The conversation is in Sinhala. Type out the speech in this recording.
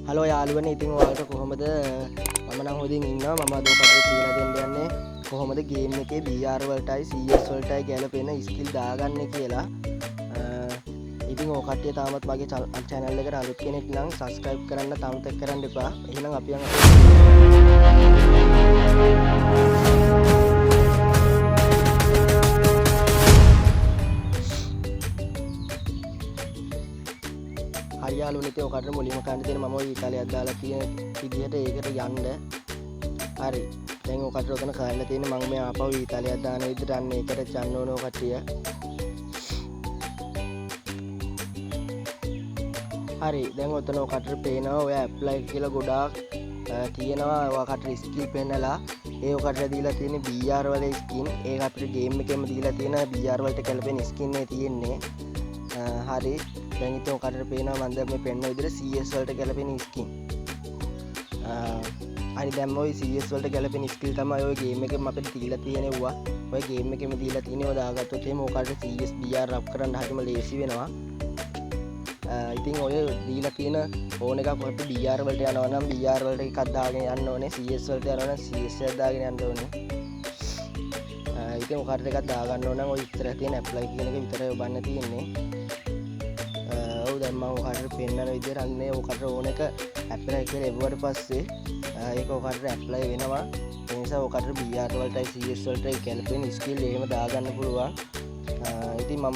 හලෝ යාළුවනේ, ඉතින් ඔයාලට කොහොමද? මම නම් හොඳින් ඉන්නවා. මම අද ඔකට කියලා දෙන්න යන්නේ කොහොමද ගේම් එකේ BR වලටයි CS වලටයි ගැලපෙන ස්කිල් දාගන්නේ කියලා. ඉතින් ඔය කට්ටිය තාමත් මගේ channel එකට අලුත් කෙනෙක් නම් subscribe කරන්න අමතක කරන්න එපා. එහෙනම් අපි යමු. හරි යාළුවනේ, ඉතින් ඔකට මුලින්ම කන්න දෙන මම ඔය ඉතාලියක් දාලා තියෙන විදිහට ඒකට යන්න. හරි. දැන් ඔකට උතන කරලා තියෙන මම මේ ආපහු ඉතාලියක් දාන විදිහට අන්න ඒකට යන්න ඕන ඔය කට්ටිය. හරි. දැන් ඔතන ඔකට පේනවා ඔය apply කියලා ගොඩාක් තියෙනවා. ඔකට ස්කිල් පෙන්නලා ඒ ඔකට දීලා තියෙන BR වල ස්කින් ඒක අපිට ගේම් එකෙම දීලා තියෙන BR වලට ගැලපෙන ස්කින් එක තියෙන්නේ. හරි. දැන් ඉතින් ඔකට පේනවා මම දැන් මේ පෙන්න විදිහට CS වලට ගැලපෙන ස්කින්. හරි. දැන් ඔය CS වලට ගැලපෙන ස්කිල් තමයි ඔය ගේම් එකෙම අපිට දීලා තියෙනවා. ඔය ගේම් එකෙම දීලා තියෙනවා දාගත්තොත් එහෙම ඔකට CS BR අප් කරන්න හරිම ලේසි වෙනවා. ඉතින් ඔය දීලා තියෙන ඕන එකක් ඔකට BR වලට යනවා නම් BR වලට එකක් දාගෙන යන්න ඕනේ. CS වලට යනවා නම් CS එකක් දාගෙන යන්න ඕනේ. ඉතින් ඔකට එකක් දාගන්න ඕන නම් ඔය ඉස්සරහ තියෙන apply කියන එක විතරයි ඔබන්න තියෙන්නේ. දැන් මම ඔකට පෙන්නන විදිහට අන්නේ ඔකට ඕන එක apply කරලා එවුවට පස්සේ ඒක ඔකට apply වෙනවා. ඒ නිසා ඔකට BR වලටයි CS වලටයි ගැලපෙන ස්කිල් එහෙම දාගන්න පුළුවන්. ඉතින් මම